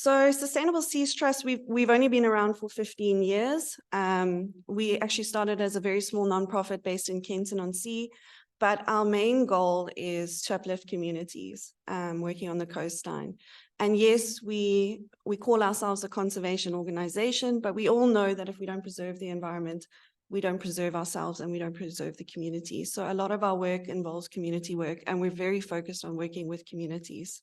So Sustainable Seas Trust, we've only been around for 15 years. We actually started as a very small nonprofit based in Kenton-on-Sea, but our main goal is to uplift communities working on the coastline. And yes, we call ourselves a conservation organization, but we all know that if we don't preserve the environment, we don't preserve ourselves and we don't preserve the community. So a lot of our work involves community work, and we're very focused on working with communities.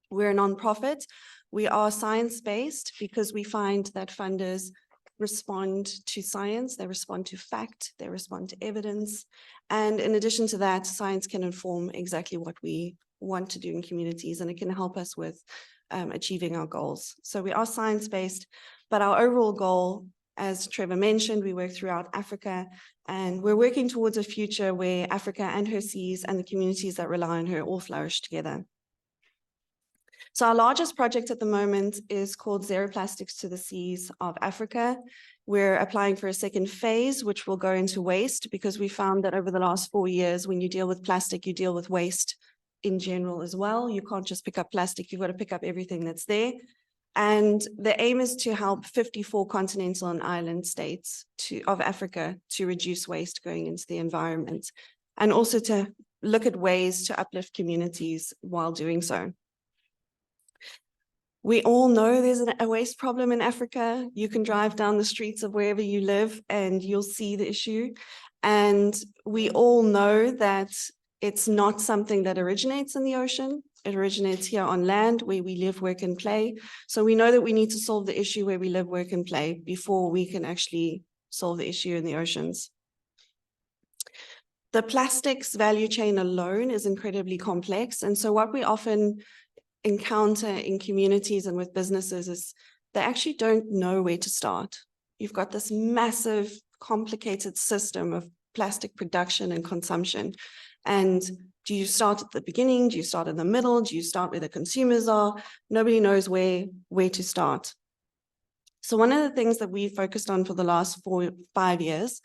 We're a nonprofit. We are science-based because we find that funders respond to science, they respond to fact, they respond to evidence. And in addition to that, science can inform exactly what we want to do in communities, and it can help us with achieving our goals. So we are science-based, but our overall goal, as Trevor mentioned, we work throughout Africa, and we're working towards a future where Africa and her seas and the communities that rely on her all flourish together. So our largest project at the moment is called Zero Plastics to the Seas of Africa. We're applying for a second phase, which will go into waste, because we found that over the last 4 years, when you deal with plastic, you deal with waste in general as well. You can't just pick up plastic, you've got to pick up everything that's there. And the aim is to help 54 continental and island states of Africa to reduce waste going into the environment, and also to look at ways to uplift communities while doing so. We all know there's a waste problem in Africa. You can drive down the streets of wherever you live and you'll see the issue. And we all know that it's not something that originates in the ocean. It originates here on land where we live, work, and play. So we know that we need to solve the issue where we live, work, and play before we can actually solve the issue in the oceans. The plastics value chain alone is incredibly complex. And so what we often encounter in communities and with businesses is they actually don't know where to start. You've got this massive, complicated system of plastic production and consumption. And do you start at the beginning? Do you start in the middle? Do you start where the consumers are? Nobody knows where to start. So one of the things that we focused on for the last 5 years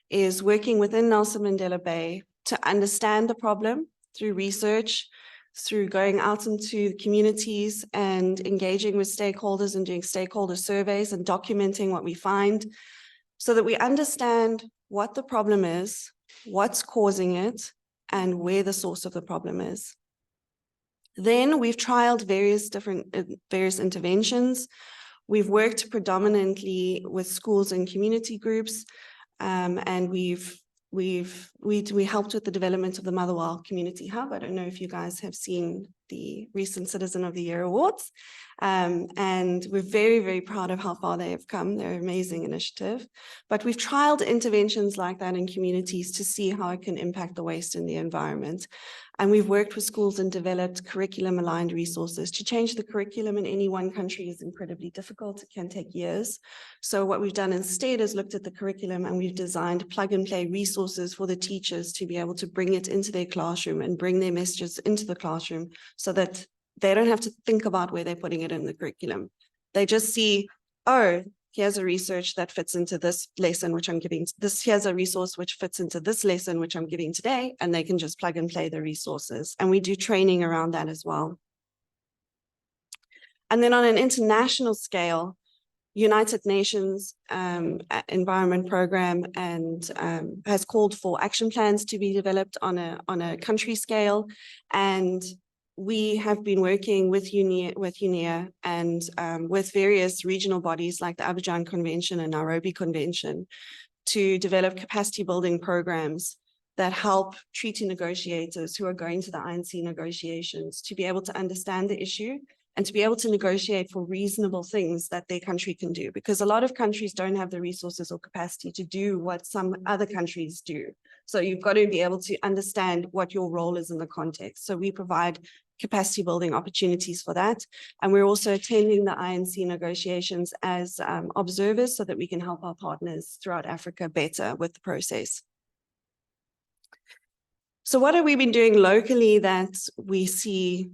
is working within Nelson Mandela Bay to understand the problem through research, through going out into communities and engaging with stakeholders and doing stakeholder surveys and documenting what we find, so that we understand what the problem is, what's causing it, and where the source of the problem is. Then we've trialed various interventions. We've worked predominantly with schools and community groups, and we helped with the development of the Motherwell Community Hub. I don't know if you guys have seen the recent Citizen of the Year awards. And we're very, very proud of how far they have come. They're an amazing initiative. But we've trialed interventions like that in communities to see how it can impact the waste in the environment. And we've worked with schools and developed curriculum-aligned resources. To change the curriculum in any one country is incredibly difficult. It can take years. So what we've done instead is looked at the curriculum, and we've designed plug-and-play resources for the teachers to be able to bring it into their classroom and bring their messages into the classroom, so that they don't have to think about where they're putting it in the curriculum. They just see, oh, here's a research that fits into this lesson, which I'm giving this. Here's a resource which fits into this lesson, which I'm giving today, and they can just plug and play the resources. And we do training around that as well. And then on an international scale, United Nations Environment Program has called for action plans to be developed on a country scale, and we have been working with UNEA and with various regional bodies like the Abidjan Convention and Nairobi Convention to develop capacity building programs that help treaty negotiators who are going to the INC negotiations to be able to understand the issue and to be able to negotiate for reasonable things that their country can do, because a lot of countries don't have the resources or capacity to do what some other countries do. So you've got to be able to understand what your role is in the context. So we provide capacity building opportunities for that. And we're also attending the INC negotiations as observers so that we can help our partners throughout Africa better with the process. So what have we been doing locally that we see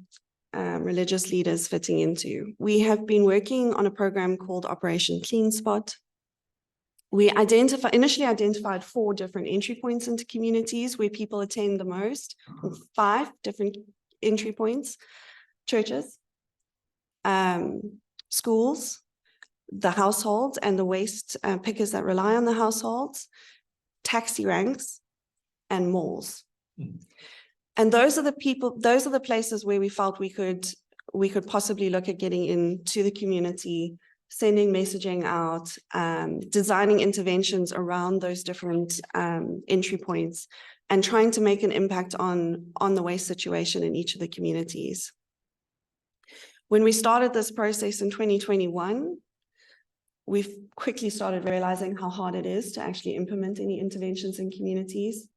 religious leaders fitting into? We have been working on a program called Operation Clean Spot. We initially identified 4 different entry points into communities where people attend the most, 5 different entry points, churches, schools, the households and the waste pickers that rely on the households, taxi ranks, and malls. And those are the places where we felt we could possibly look at getting into the community, sending messaging out, designing interventions around those different entry points, and trying to make an impact on the waste situation in each of the communities. When we started this process in 2021, we've quickly started realizing how hard it is to actually implement any interventions in communities.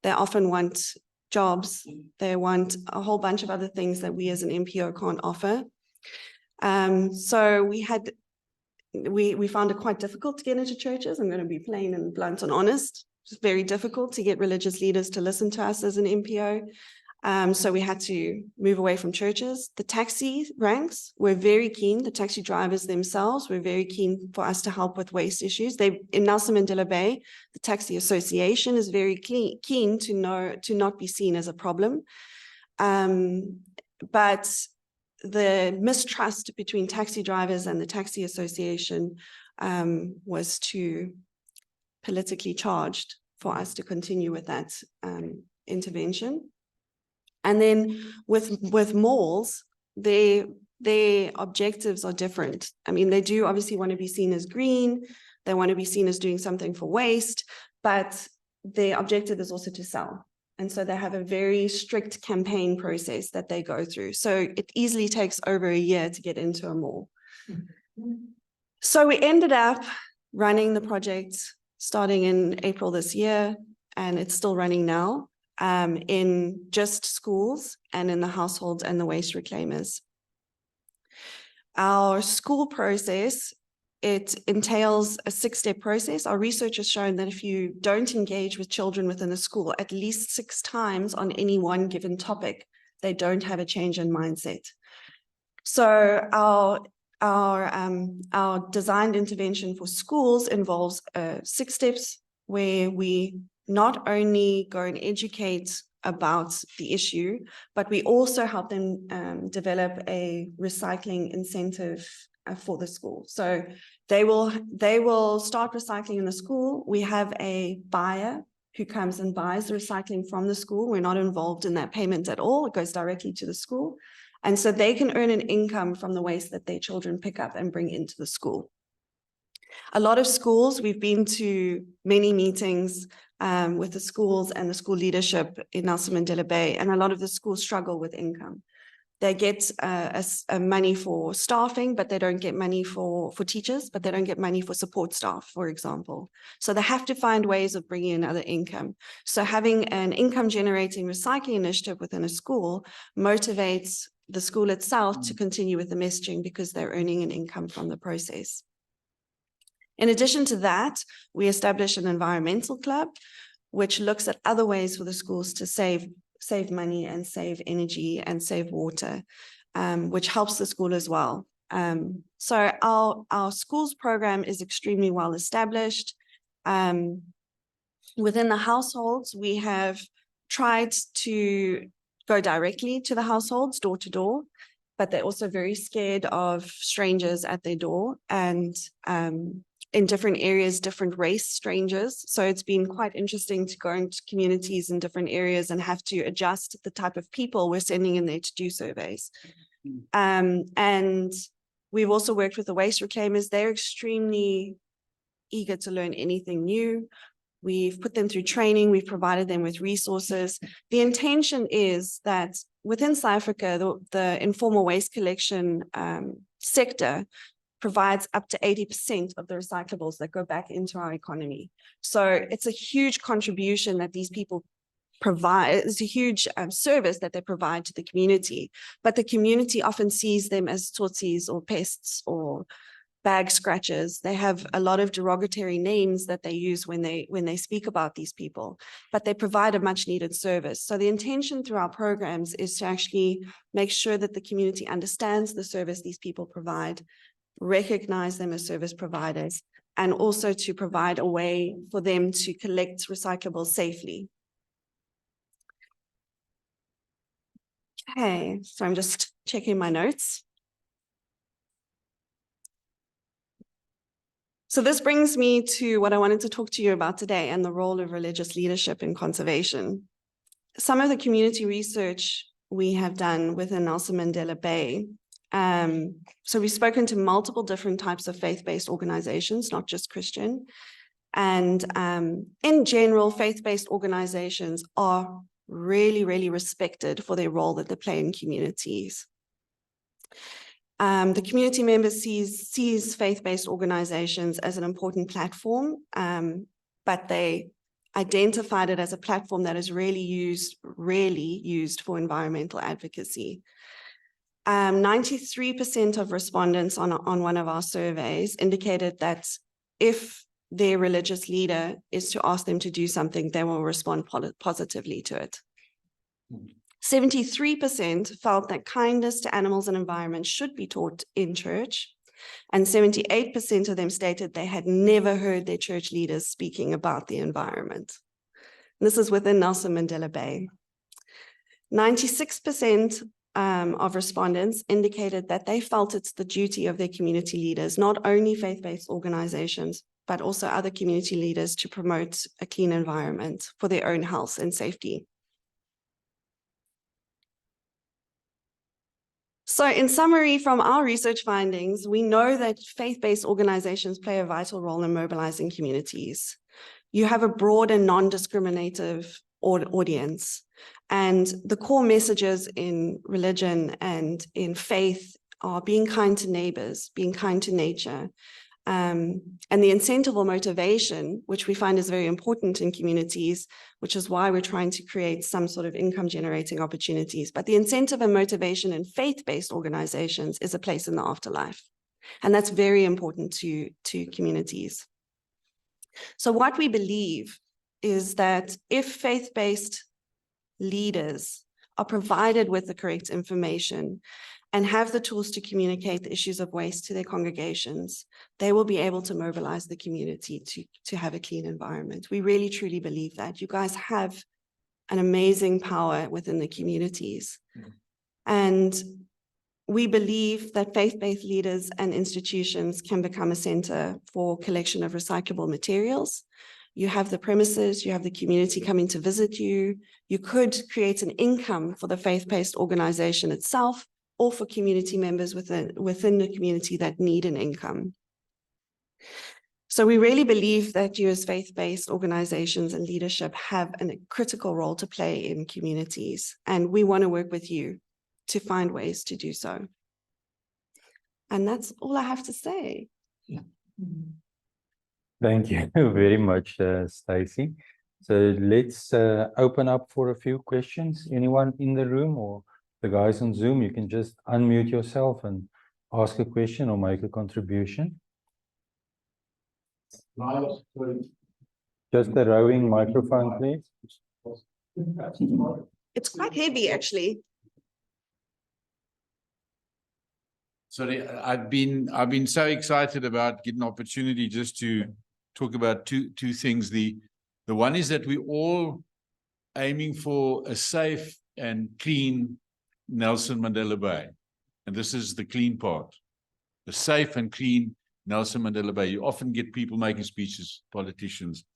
They often want jobs, they want a whole bunch of other things that we as an NPO can't offer. So we found it quite difficult to get into churches. I'm going to be plain and blunt and honest. It's very difficult to get religious leaders to listen to us as an NPO. So we had to move away from churches. The taxi ranks were very keen. The taxi drivers themselves were very keen for us to help with waste issues. In Nelson Mandela Bay, the Taxi Association is very keen to not be seen as a problem. But the mistrust between taxi drivers and the Taxi Association was too politically charged for us to continue with that intervention. And then with malls, their objectives are different. I mean, they do obviously want to be seen as green. They want to be seen as doing something for waste, but their objective is also to sell. And so they have a very strict campaign process that they go through. So it easily takes over a year to get into a mall. So we ended up running the project starting in April this year, and it's still running now. In just schools and in the households and the waste reclaimers. Our school process, it entails a 6-step process. Our research has shown that if you don't engage with children within a school at least 6 times on any one given topic, they don't have a change in mindset. So our designed intervention for schools involves 6 steps where we not only go and educate about the issue, but we also help them develop a recycling incentive for the school. So they will start recycling in the school. We have a buyer who comes and buys the recycling from the school. We're not involved in that payment at all. It goes directly to the school. And so they can earn an income from the waste that their children pick up and bring into the school. A lot of schools, we've been to many meetings with the schools and the school leadership in Nelson Mandela Bay, and a lot of the schools struggle with income. They get money for staffing, but they don't get money for teachers, but they don't get money for support staff, for example. So they have to find ways of bringing in other income. So having an income generating recycling initiative within a school motivates the school itself to continue with the messaging because they're earning an income from the process. In addition to that, we established an environmental club, which looks at other ways for the schools to save money and save energy and save water, which helps the school as well. So our schools program is extremely well established. Within the households, we have tried to go directly to the households, door to door, but they're also very scared of strangers at their door, and in different areas, different race strangers. So it's been quite interesting to go into communities in different areas and have to adjust the type of people we're sending in there to do surveys. And we've also worked with the waste reclaimers. They're extremely eager to learn anything new. We've put them through training. We've provided them with resources. The intention is that within South Africa, the informal waste collection sector provides up to 80% of the recyclables that go back into our economy. So it's a huge contribution that these people provide. It's a huge service that they provide to the community, but the community often sees them as tsotsies or pests or bag scratchers. They have a lot of derogatory names that they use when they speak about these people, but they provide a much needed service. So the intention through our programs is to actually make sure that the community understands the service these people provide, recognize them as service providers, and also to provide a way for them to collect recyclables safely. Okay, so I'm just checking my notes. So this brings me to what I wanted to talk to you about today and the role of religious leadership in conservation. Some of the community research we have done within Nelson Mandela Bay. So we've spoken to multiple different types of faith-based organizations, not just Christian. And in general, faith-based organizations are really, really respected for their role that they play in communities. The community member sees faith-based organizations as an important platform, but they identified it as a platform that is rarely used for environmental advocacy. 93% of respondents on one of our surveys indicated that if their religious leader is to ask them to do something, they will respond positively to it. 73% felt that kindness to animals and environment should be taught in church, and 78% of them stated they had never heard their church leaders speaking about the environment. And this is within Nelson Mandela Bay. 96% of respondents indicated that they felt it's the duty of their community leaders, not only faith-based organizations, but also other community leaders, to promote a clean environment for their own health and safety. So in summary, from our research findings, we know that faith-based organizations play a vital role in mobilizing communities. You have a broad and non-discriminative audience, and the core messages in religion and in faith are being kind to neighbors, being kind to nature, and the incentive or motivation, which we find is very important in communities, which is why we're trying to create some sort of income generating opportunities. But the incentive and motivation in faith-based organizations is a place in the afterlife. And that's very important to communities. So what we believe is that if faith-based leaders are provided with the correct information and have the tools to communicate the issues of waste to their congregations, they will be able to mobilize the community to have a clean environment. We really, truly believe that. You guys have an amazing power within the communities. And we believe that faith-based leaders and institutions can become a center for collection of recyclable materials. You have the premises, you have the community coming to visit you. You could create an income for the faith-based organization itself, or for community members within the community that need an income. So we really believe that you as faith-based organizations and leadership have a critical role to play in communities, and we want to work with you to find ways to do so. And that's all I have to say. Thank you very much, Stacey. So let's open up for a few questions. Anyone in the room or the guys on Zoom, you can just unmute yourself and ask a question or make a contribution. Just the roving microphone, please. It's quite heavy, actually. Sorry, I've been so excited about getting an opportunity just to talk about two things. The one is that we're all aiming for a safe and clean Nelson Mandela Bay. And this is the clean part. The safe and clean Nelson Mandela Bay. You often get people making speeches, politicians.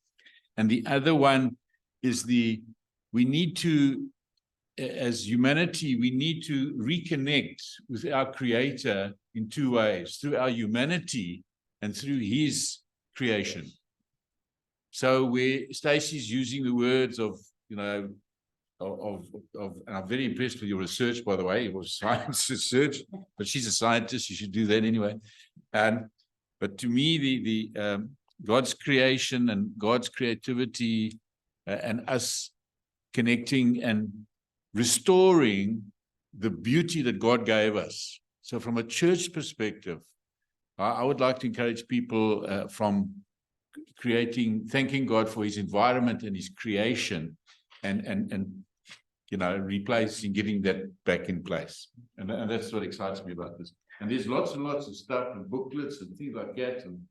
And the other one is we need to, as humanity, we need to reconnect with our Creator in two ways, through our humanity and through His creation. So where Stacey's using the words of, and I'm very impressed with your research, by the way. It was science research, but she's a scientist. You should do that anyway. But to me, the God's creation and God's creativity and us connecting and restoring the beauty that God gave us. So from a church perspective, I would like to encourage people from thanking God for His environment and His creation, and replacing, getting that back in place. And that's what excites me about this. And there's lots and lots of stuff and booklets and things like that. And,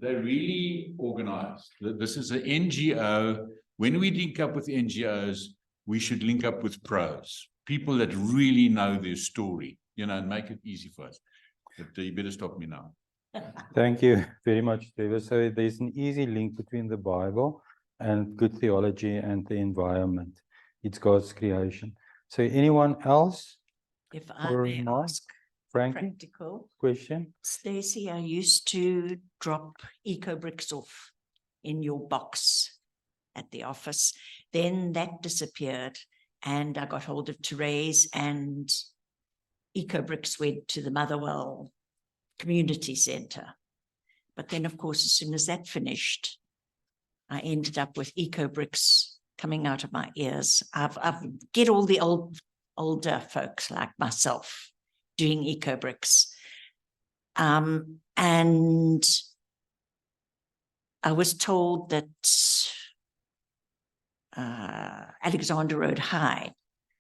they're really organized. This is an NGO. When we link up with NGOs, we should link up with pros, people that really know their story, and make it easy for us. But you better stop me now. Thank you very much, Trevor. So there's an easy link between the Bible and good theology and the environment. It's God's creation. So anyone else? If I Or may not? ask Frankie, practical, question? Stacey, I used to drop eco bricks off in your box at the office. Then that disappeared and I got hold of Therese and eco bricks went to the Motherwell Community Centre. But then, of course, as soon as that finished, I ended up with eco bricks coming out of my ears. I've get all the older folks like myself doing eco bricks. And I was told that Alexander Road High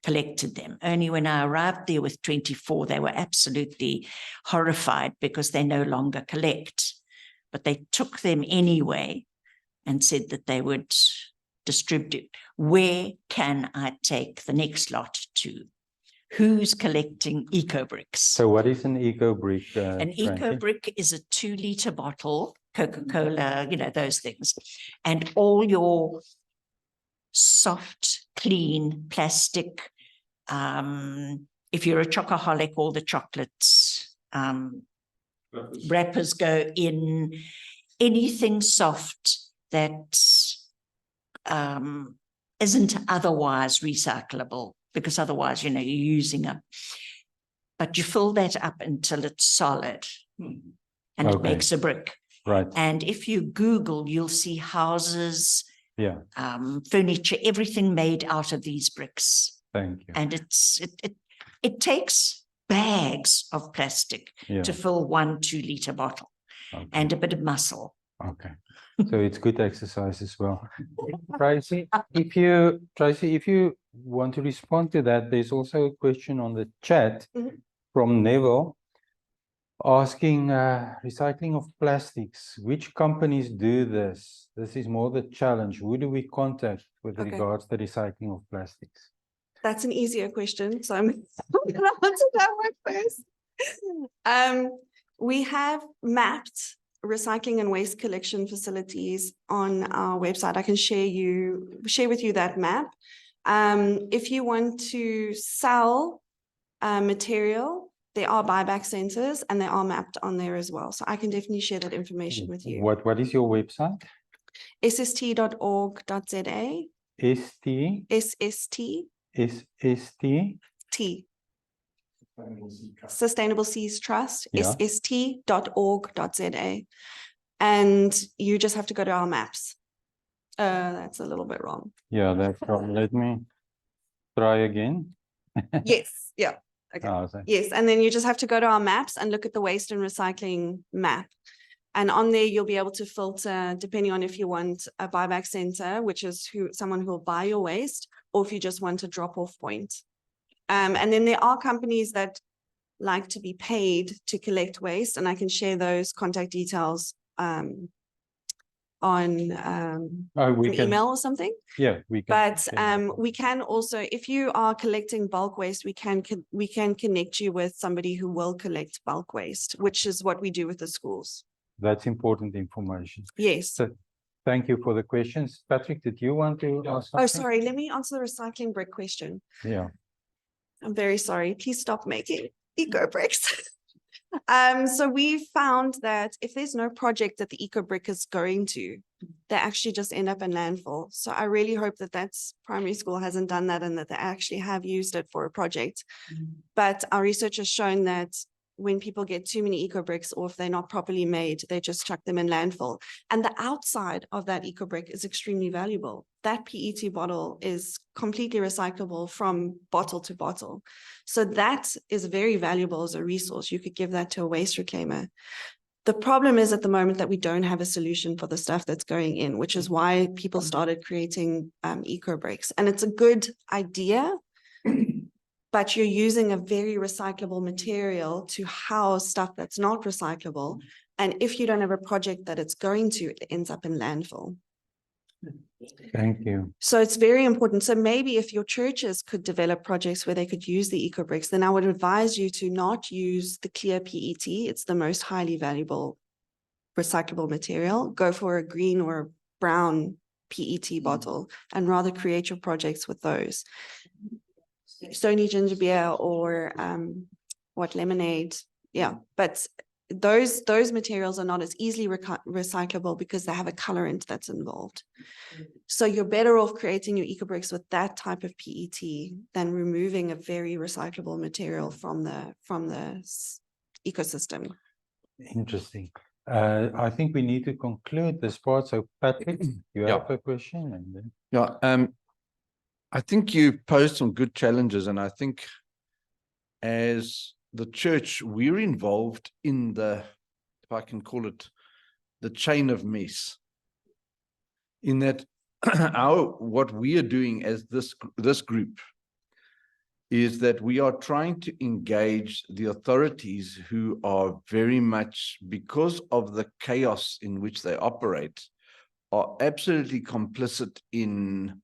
collected them. Only when I arrived there with 24, they were absolutely horrified because they no longer collect. But they took them anyway and said that they would distribute. Where can I take the next lot to? Who's collecting eco bricks? So what is an eco brick? An eco Frankie? brick is a 2-liter bottle, Coca-Cola, you know, those things. And all your soft, clean plastic, if you're a chocoholic, all the chocolates, wrappers go in. Anything soft that isn't otherwise recyclable, because otherwise, you know, you're using up. But you fill that up until it's solid and it Okay. makes a brick. Right. And if you Google, you'll see houses, Yeah. furniture, everything made out of these bricks. Thank you. And it takes bags of plastic Yeah. to fill 1 2-liter bottle. Okay. And a bit of muscle. Okay. So it's good exercise as well. Tracy, if you want to respond to that, there's also a question on the chat from Neville asking recycling of plastics. Which companies do this? This is more the challenge. Who do we contact with regards to the recycling of plastics? That's an easier question, so I'm going to answer that one first. We have mapped recycling and waste collection facilities on our website. I can share with you that map. If you want to sell material, there are buyback centers and they are mapped on there as well. So I can definitely share that information with you. What is your website? sst.org.za. ST. SST. SST. T. Sustainable Seas Trust, Yeah. sst.org.za. And you just have to go to our maps. That's a little bit wrong. Yeah, that's wrong. Let me try again. Yes, yeah. Okay. Oh, so- Yes, and then you just have to go to our maps and look at the waste and recycling map. And on there, you'll be able to filter depending on if you want a buyback center, which is someone who will buy your waste, or if you just want a drop-off point. And then there are companies that like to be paid to collect waste, and I can share those contact details on we an can, email or something. yeah, we can. But we can also, if you are collecting bulk waste, we can connect you with somebody who will collect bulk waste, which is what we do with the schools. That's important information. Yes. So thank you for the questions. Patrick, did you want to ask something? Oh, sorry. Let me answer the recycling brick question. Yeah. I'm very sorry. Please stop making eco bricks. So we found that if there's no project that the eco brick is going to, they actually just end up in landfill. So I really hope that that's primary school hasn't done that and that they actually have used it for a project. But our research has shown that when people get too many eco bricks, or if they're not properly made, they just chuck them in landfill. And the outside of that eco brick is extremely valuable. That PET bottle is completely recyclable from bottle to bottle. So that is very valuable as a resource. You could give that to a waste reclaimer. The problem is at the moment that we don't have a solution for the stuff that's going in, which is why people started creating eco bricks. And it's a good idea, but you're using a very recyclable material to house stuff that's not recyclable. And if you don't have a project that it's going to, it ends up in landfill. Thank you. So it's very important. So maybe if your churches could develop projects where they could use the eco bricks, then I would advise you to not use the clear PET. It's the most highly valuable recyclable material, go for a green or a brown PET bottle and rather create your projects with those. Stony ginger beer or lemonade. Yeah, but those materials are not as easily recyclable because they have a colorant that's involved. So you're better off creating your eco-bricks with that type of PET than removing a very recyclable material from the ecosystem. Interesting. I think we need to conclude this part. So Patrick, you have a question? And then... Yeah, I think you posed some good challenges, and I think as the church, we're involved in the, if I can call it, the chain of mess. In that what we are doing as this group is that we are trying to engage the authorities who are very much, because of the chaos in which they operate, are absolutely complicit in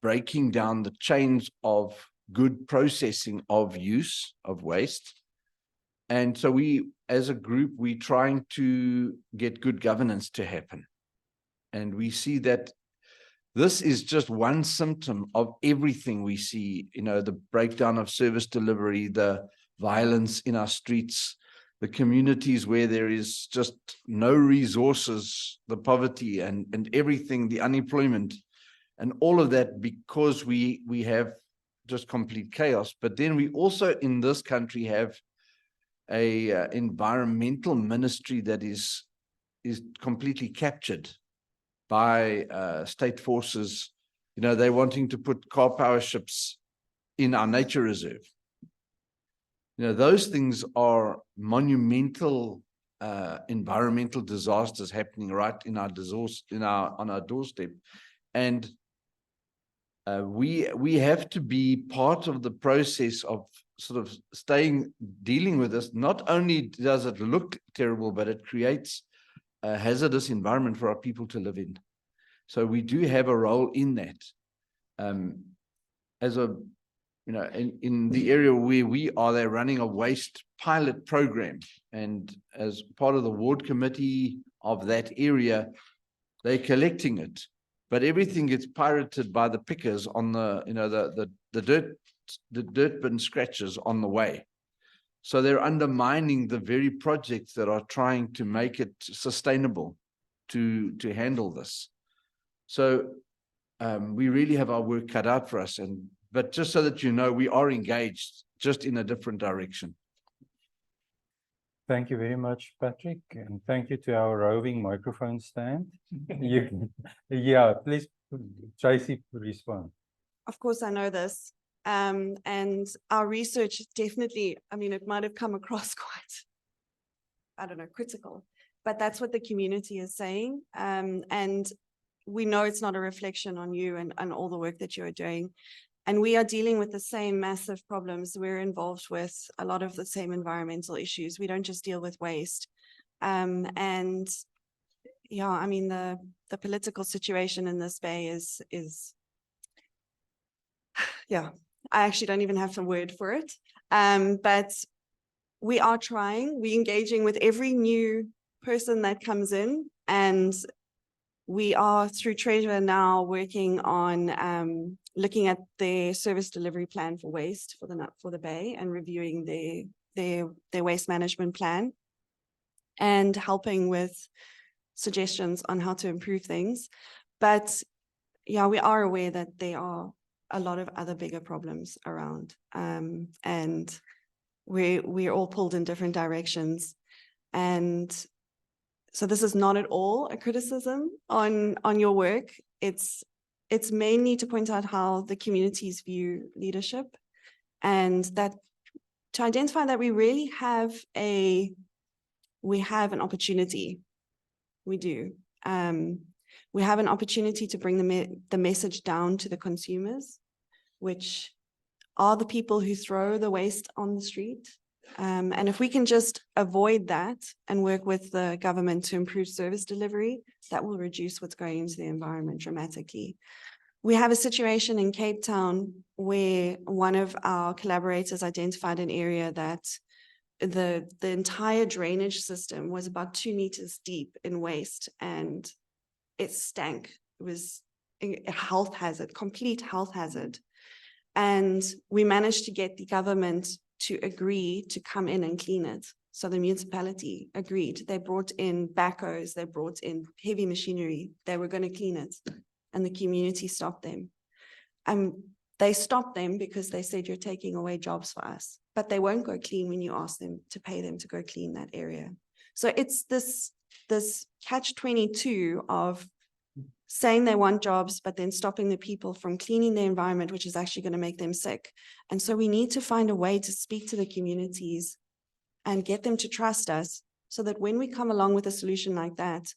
breaking down the chains of good processing of use of waste. And so we, as a group, we're trying to get good governance to happen. And we see that this is just one symptom of everything we see, you know, the breakdown of service delivery, the violence in our streets, the communities where there is just no resources, the poverty and everything, the unemployment, and all of that because we have just complete chaos. But then we also in this country have a environmental ministry that is completely captured by state forces. You know, they're wanting to put car power ships in our nature reserve. You know, those things are monumental environmental disasters happening right in our on our doorstep. And we have to be part of the process of sort of dealing with this. Not only does it look terrible, but it creates a hazardous environment for our people to live in. So we do have a role in that. As a, you know, in the area where we are, they're running a waste pilot program. And as part of the ward committee of that area, they're collecting it. But everything gets pirated by the pickers on the, you know, the dirt bin scratches on the way. So they're undermining the very projects that are trying to make it sustainable to handle this. So we really have our work cut out for us. But just so that you know, we are engaged, just in a different direction. Thank you very much, Patrick, and thank you to our roving microphone stand. Yeah, please, Tracy, respond. Of course, I know this. And our research definitely, I mean, it might have come across quite, I don't know, critical, but that's what the community is saying. And we know it's not a reflection on you and all the work that you are doing. And we are dealing with the same massive problems. We're involved with a lot of the same environmental issues. We don't just deal with waste. And yeah, I mean, the political situation in this bay is yeah, I actually don't even have a word for it. But we are trying, we're engaging with every new person that comes in, and we are through Treasure now working on looking at their service delivery plan for waste for the bay and reviewing their waste management plan and helping with suggestions on how to improve things. But yeah, we are aware that there are a lot of other bigger problems around, and we're all pulled in different directions. And so this is not at all a criticism on your work. It's mainly to point out how the communities view leadership, and that to identify that we really have an opportunity. We do. We have an opportunity to bring the message down to the consumers, which are the people who throw the waste on the street. And if we can just avoid that and work with the government to improve service delivery, that will reduce what's going into the environment dramatically. We have a situation in Cape Town where one of our collaborators identified an area that the entire drainage system was about 2 meters deep in waste, and it stank. It was a health hazard, complete health hazard. And we managed to get the government to agree to come in and clean it. So the municipality agreed. They brought in backhoes, they brought in heavy machinery. They were going to clean it, and the community stopped them. They stopped them because they said, you're taking away jobs for us, but they won't go clean when you ask them to pay them to go clean that area. So it's this catch-22 of saying they want jobs, but then stopping the people from cleaning the environment, which is actually going to make them sick. And so we need to find a way to speak to the communities and get them to trust us, so that when we come along with a solution like that,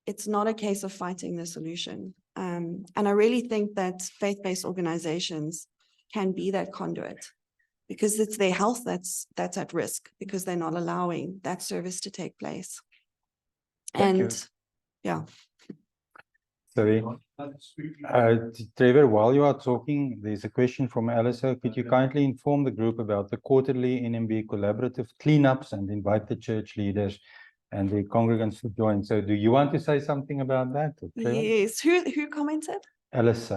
it's not a case of fighting the solution. And I really think that faith-based organizations can be that conduit, because it's their health that's at risk, because they're not allowing that service to take place. Thank you. And yeah. Sorry. Trevor, while you are talking, there's a question from Alice. Could you kindly inform the group about the quarterly NMB collaborative cleanups and invite the church leaders and the congregants to join? So do you want to say something about that? Trevor? Yes. Who commented? Alice.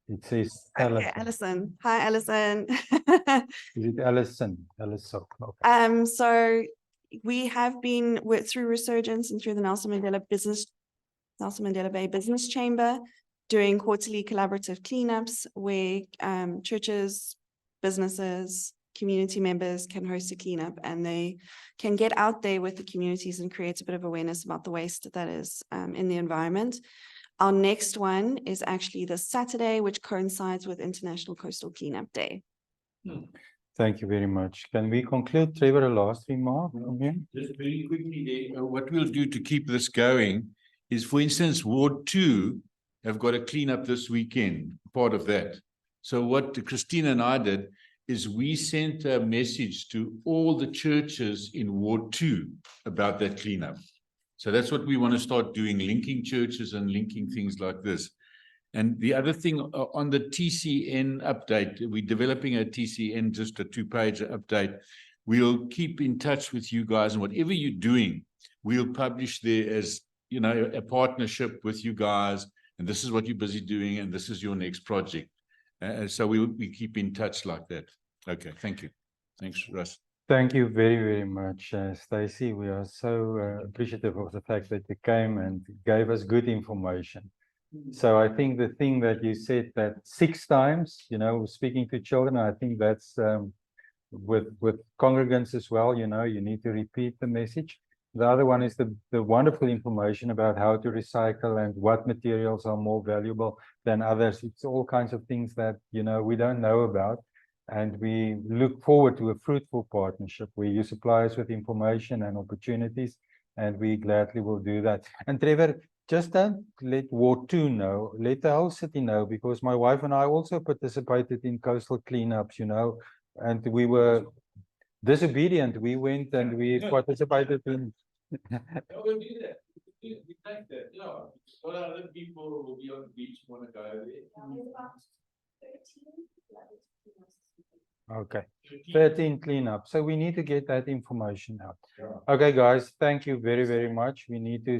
It says Okay, Alison. Alison. Hi, Alison. Is it Alison? Alison. Okay. So we have been through Resurgence and through the Nelson Mandela Bay Business Chamber doing quarterly collaborative cleanups where churches, businesses, community members can host a cleanup, and they can get out there with the communities and create a bit of awareness about the waste that is in the environment. Our next one is actually this Saturday, which coincides with International Coastal Cleanup Day. Thank you very much. Can we conclude, Trevor, a last remark from you? Just very quickly, what we'll do to keep this going is, for instance, Ward 2 have got a cleanup this weekend, part of that. So what Christina and I did is we sent a message to all the churches in Ward 2 about that cleanup. So that's what we want to start doing, linking churches and linking things like this. And the other thing on the TCN update, we're developing a TCN, just a 2-page update. We'll keep in touch with you guys, and whatever you're doing, we'll publish there as, you know, a partnership with you guys. And this is what you're busy doing, and this is your next project. So we keep in touch like that. Okay, thank you. Thanks, Russ. Thank you very, very much, Stacey. We are so appreciative of the fact that you came and gave us good information. So I think the thing that you said, that 6 times, you know, speaking to children, I think that's with congregants as well, you know, you need to repeat the message. The other one is the wonderful information about how to recycle and what materials are more valuable than others. It's all kinds of things that, you know, we don't know about. And we look forward to a fruitful partnership where you supply us with information and opportunities, and we gladly will do that. And Trevor, just don't let Ward 2 know, let the whole city know, because my wife and I also participated in coastal cleanups, you know, and we were disobedient. We went and we participated in. We'll do that. We take that, yeah. What other people will be on the beach want to go there? Okay, 13 cleanup. So we need to get that information out. Okay, guys, thank you very, very much. We need to